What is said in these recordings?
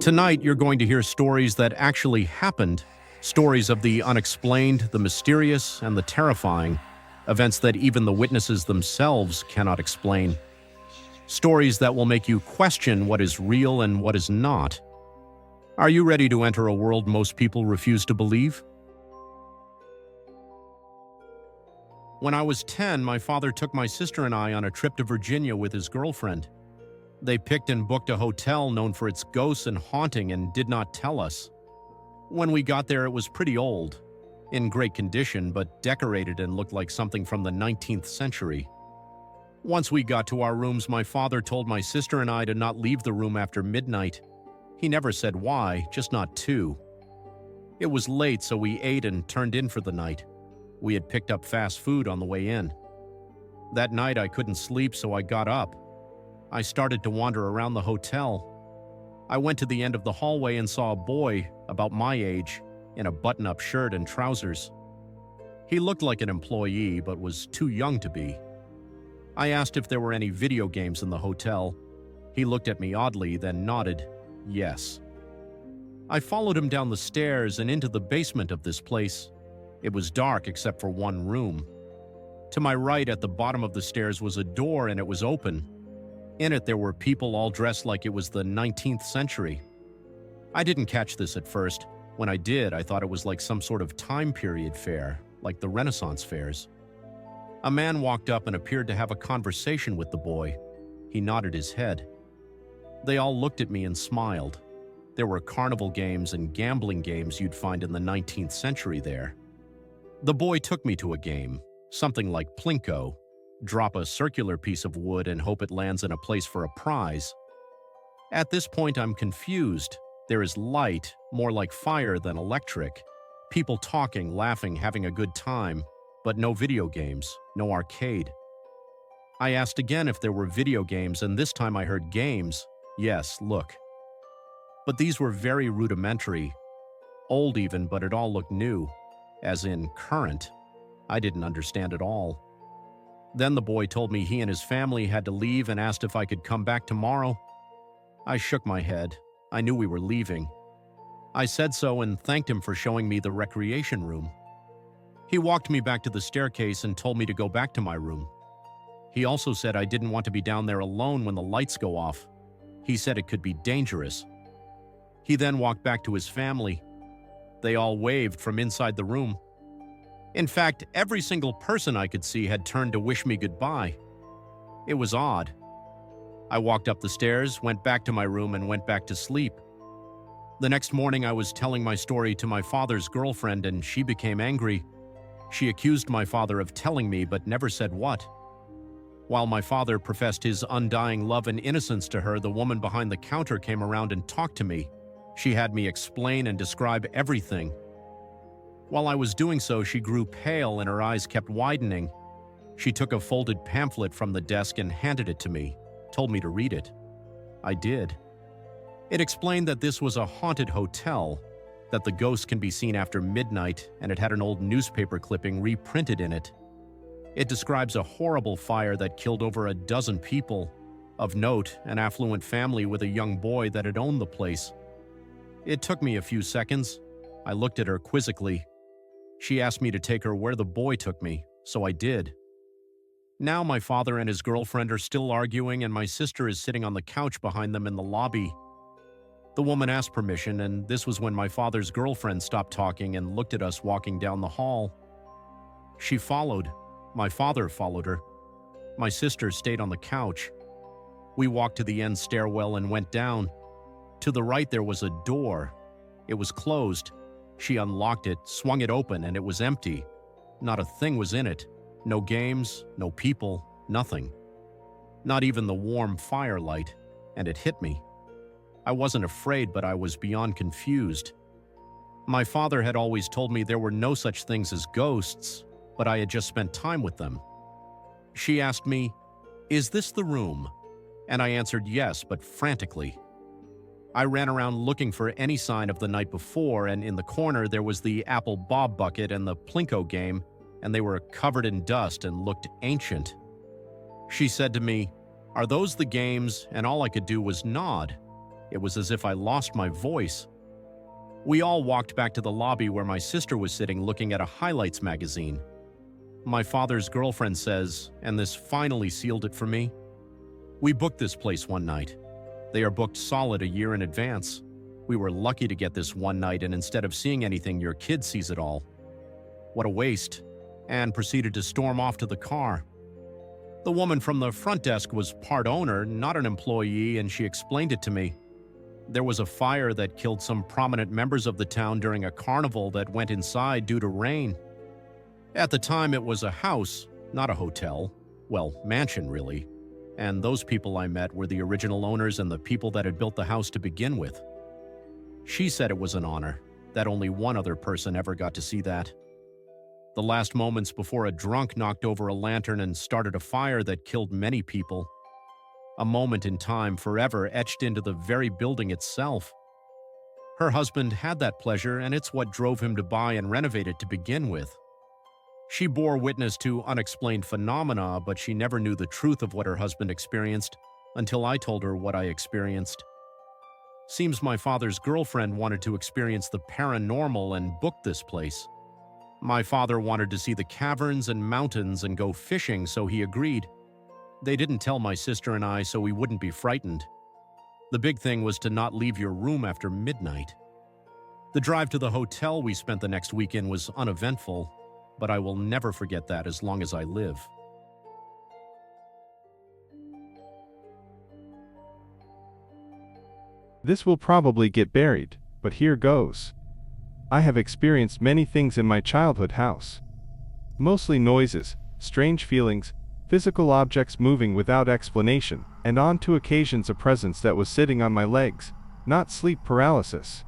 Tonight, you're going to hear stories that actually happened, stories of the unexplained, the mysterious, and the terrifying, events that even the witnesses themselves cannot explain. Stories that will make you question what is real and what is not. Are you ready to enter a world most people refuse to believe? When I was 10, my father took my sister and I on a trip to Virginia with his girlfriend. They picked and booked a hotel known for its ghosts and haunting and did not tell us. When we got there, it was pretty old, in great condition, but decorated and looked like something from the 19th century. Once we got to our rooms, my father told my sister and I to not leave the room after midnight. He never said why, just not to. It was late, so we ate and turned in for the night. We had picked up fast food on the way in. That night, I couldn't sleep, so I got up. I started to wander around the hotel. I went to the end of the hallway and saw a boy, about my age, in a button-up shirt and trousers. He looked like an employee, but was too young to be. I asked if there were any video games in the hotel. He looked at me oddly, then nodded, yes. I followed him down the stairs and into the basement of this place. It was dark except for one room. To my right, at the bottom of the stairs, was a door and it was open. In it, there were people all dressed like it was the 19th century. I didn't catch this at first. When I did, I thought it was like some sort of time period fair, like the Renaissance fairs. A man walked up and appeared to have a conversation with the boy. He nodded his head. They all looked at me and smiled. There were carnival games and gambling games you'd find in the 19th century there. The boy took me to a game, something like Plinko. Drop a circular piece of wood and hope it lands in a place for a prize. At this point, I'm confused. There is light, more like fire than electric. People talking, laughing, having a good time, but no video games, no arcade. I asked again if there were video games, and this time I heard games. Yes, look. But these were very rudimentary. Old even, but it all looked new. As in, current. I didn't understand at all. Then the boy told me he and his family had to leave and asked if I could come back tomorrow. I shook my head. I knew we were leaving. I said so and thanked him for showing me the recreation room. He walked me back to the staircase and told me to go back to my room. He also said I didn't want to be down there alone when the lights go off. He said it could be dangerous. He then walked back to his family. They all waved from inside the room. In fact, every single person I could see had turned to wish me goodbye. It was odd. I walked up the stairs, went back to my room, and went back to sleep. The next morning, I was telling my story to my father's girlfriend, and she became angry. She accused my father of telling me, but never said what. While my father professed his undying love and innocence to her, the woman behind the counter came around and talked to me. She had me explain and describe everything. While I was doing so, she grew pale and her eyes kept widening. She took a folded pamphlet from the desk and handed it to me, told me to read it. I did. It explained that this was a haunted hotel, that the ghosts can be seen after midnight, and it had an old newspaper clipping reprinted in it. It describes a horrible fire that killed over a dozen people. Of note, an affluent family with a young boy that had owned the place. It took me a few seconds. I looked at her quizzically. She asked me to take her where the boy took me, so I did. Now my father and his girlfriend are still arguing, and my sister is sitting on the couch behind them in the lobby. The woman asked permission, and this was when my father's girlfriend stopped talking and looked at us walking down the hall. She followed. My father followed her. My sister stayed on the couch. We walked to the end stairwell and went down. To the right there was a door. It was closed. She unlocked it, swung it open, and it was empty. Not a thing was in it. No games, no people, nothing. Not even the warm firelight, and it hit me. I wasn't afraid, but I was beyond confused. My father had always told me there were no such things as ghosts, but I had just spent time with them. She asked me, "Is this the room?" And I answered yes, but frantically. I ran around looking for any sign of the night before, and in the corner there was the apple bob bucket and the Plinko game, and they were covered in dust and looked ancient. She said to me, "Are those the games?" And all I could do was nod. It was as if I lost my voice. We all walked back to the lobby where my sister was sitting looking at a highlights magazine. My father's girlfriend says, and this finally sealed it for me, "We booked this place one night. They are booked solid a year in advance. We were lucky to get this one night, and instead of seeing anything, your kid sees it all. What a waste," and proceeded to storm off to the car. The woman from the front desk was part owner, not an employee, and she explained it to me. There was a fire that killed some prominent members of the town during a carnival that went inside due to rain. At the time, it was a house, not a hotel. Well, mansion, really. And those people I met were the original owners and the people that had built the house to begin with. She said it was an honor, that only one other person ever got to see that. The last moments before a drunk knocked over a lantern and started a fire that killed many people. A moment in time forever etched into the very building itself. Her husband had that pleasure, and it's what drove him to buy and renovate it to begin with. She bore witness to unexplained phenomena, but she never knew the truth of what her husband experienced until I told her what I experienced. Seems my father's girlfriend wanted to experience the paranormal and booked this place. My father wanted to see the caverns and mountains and go fishing, so he agreed. They didn't tell my sister and I so we wouldn't be frightened. The big thing was to not leave your room after midnight. The drive to the hotel we spent the next weekend was uneventful, but I will never forget that as long as I live. This will probably get buried, but here goes. I have experienced many things in my childhood house. Mostly noises, strange feelings, physical objects moving without explanation, and on two occasions a presence that was sitting on my legs, not sleep paralysis.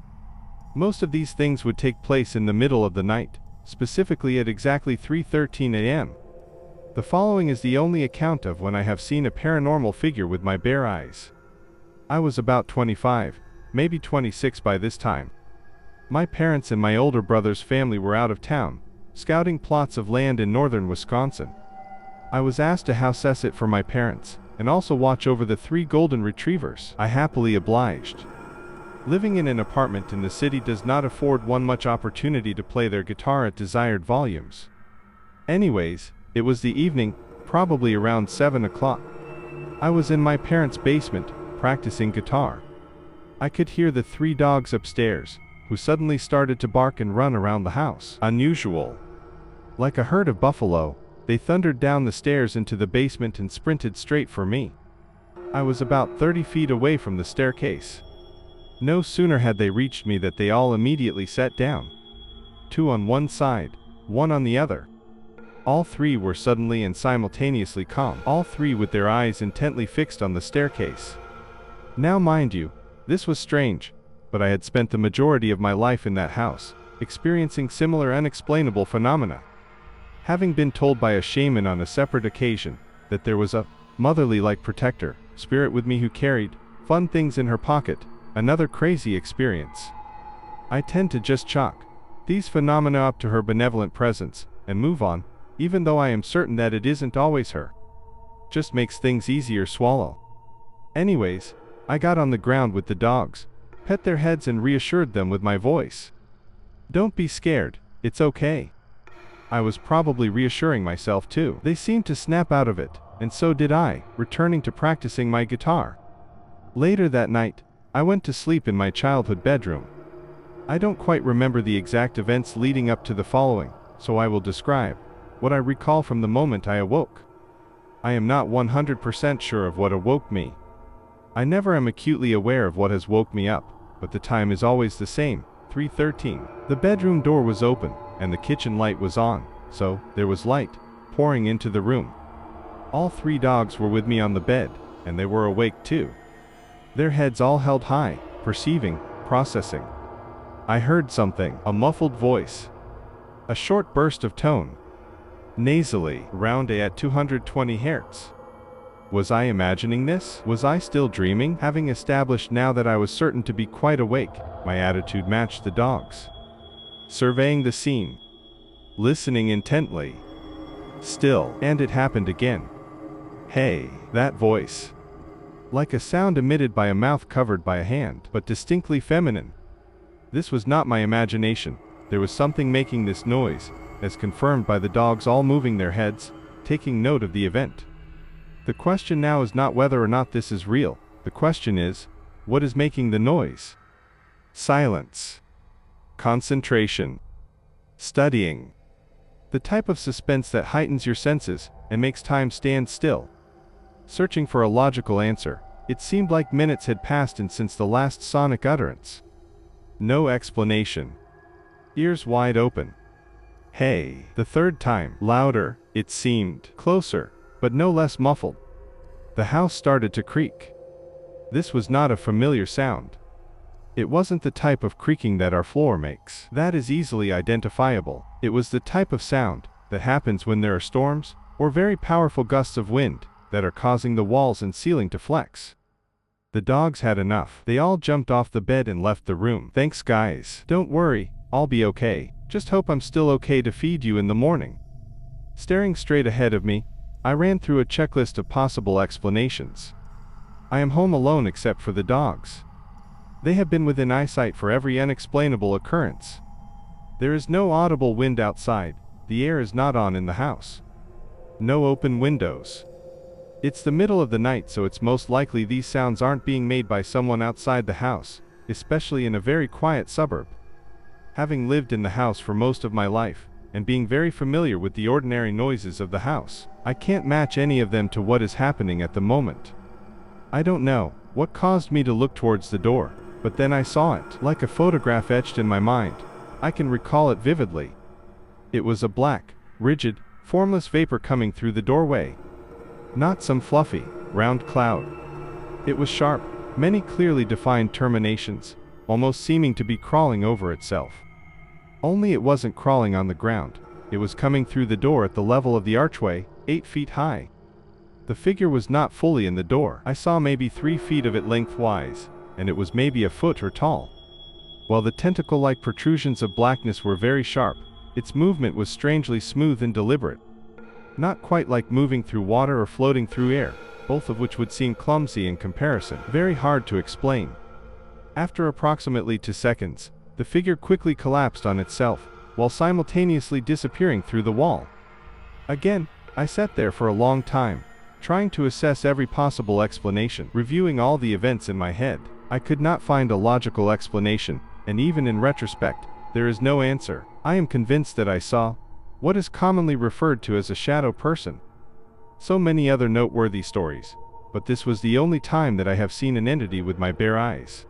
Most of these things would take place in the middle of the night, specifically at exactly 3:13 a.m. The following is the only account of when I have seen a paranormal figure with my bare eyes. I was about 25, maybe 26 by this time. My parents and my older brother's family were out of town, scouting plots of land in northern Wisconsin. I was asked to house sit for my parents, and also watch over the 3 golden retrievers. I happily obliged. Living in an apartment in the city does not afford one much opportunity to play their guitar at desired volumes. Anyways, it was the evening, probably around 7 o'clock. I was in my parents' basement, practicing guitar. I could hear the 3 dogs upstairs, who suddenly started to bark and run around the house. Unusual. Like a herd of buffalo, they thundered down the stairs into the basement and sprinted straight for me. I was about 30 feet away from the staircase. No sooner had they reached me that they all immediately sat down. 2 on one side, 1 on the other. All 3 were suddenly and simultaneously calm, all 3 with their eyes intently fixed on the staircase. Now mind you, this was strange, but I had spent the majority of my life in that house, experiencing similar unexplainable phenomena. Having been told by a shaman on a separate occasion that there was a motherly-like protector spirit with me who carried fun things in her pocket, another crazy experience. I tend to just chalk these phenomena up to her benevolent presence and move on, even though I am certain that it isn't always her. Just makes things easier swallow. Anyways, I got on the ground with the dogs, pet their heads and reassured them with my voice. Don't be scared, it's okay. I was probably reassuring myself too. They seemed to snap out of it, and so did I, returning to practicing my guitar. Later that night, I went to sleep in my childhood bedroom. I don't quite remember the exact events leading up to the following, so I will describe what I recall from the moment I awoke. I am not 100% sure of what awoke me. I never am acutely aware of what has woke me up, but the time is always the same, 3:13. The bedroom door was open, and the kitchen light was on, so there was light pouring into the room. All 3 dogs were with me on the bed, and they were awake too. Their heads all held high, perceiving, processing. I heard something, a muffled voice. A short burst of tone. Nasally, round A at 220 Hz. Was I imagining this? Was I still dreaming? Having established now that I was certain to be quite awake, my attitude matched the dogs. Surveying the scene. Listening intently. Still, and it happened again. Hey, that voice. like a sound emitted by a mouth covered by a hand, but distinctly feminine. This was not my imagination. There was something making this noise, as confirmed by the dogs all moving their heads, taking note of the event. The question now is not whether or not this is real. The question is, what is making the noise? Silence. Concentration. Studying. The type of suspense that heightens your senses and makes time stand still. Searching for a logical answer, it seemed like minutes had passed since the last sonic utterance. No explanation. Ears wide open. Hey, the third time, louder, it seemed, closer, but no less muffled. The house started to creak. This was not a familiar sound. It wasn't the type of creaking that our floor makes. That is easily identifiable. It was the type of sound that happens when there are storms, or very powerful gusts of wind, that are causing the walls and ceiling to flex. The dogs had enough. They all jumped off the bed and left the room. Thanks guys. Don't worry, I'll be okay. Just hope I'm still okay to feed you in the morning. Staring straight ahead of me, I ran through a checklist of possible explanations. I am home alone except for the dogs. They have been within eyesight for every unexplainable occurrence. There is no audible wind outside. The air is not on in the house. No open windows. It's the middle of the night, so it's most likely these sounds aren't being made by someone outside the house, especially in a very quiet suburb. Having lived in the house for most of my life, and being very familiar with the ordinary noises of the house, I can't match any of them to what is happening at the moment. I don't know what caused me to look towards the door, but then I saw it, like a photograph etched in my mind. I can recall it vividly. It was a black, rigid, formless vapor coming through the doorway. Not some fluffy, round cloud. It was sharp, many clearly defined terminations, almost seeming to be crawling over itself. Only it wasn't crawling on the ground. It was coming through the door at the level of the archway, 8 feet high. The figure was not fully in the door. I saw maybe 3 feet of it lengthwise, and it was maybe a foot or tall. While the tentacle-like protrusions of blackness were very sharp, its movement was strangely smooth and deliberate. Not quite like moving through water or floating through air, both of which would seem clumsy in comparison, very hard to explain. After approximately 2 seconds, the figure quickly collapsed on itself, while simultaneously disappearing through the wall. Again, I sat there for a long time, trying to assess every possible explanation, reviewing all the events in my head. I could not find a logical explanation, and even in retrospect, there is no answer. I am convinced that I saw what is commonly referred to as a shadow person. So many other noteworthy stories, but this was the only time that I have seen an entity with my bare eyes.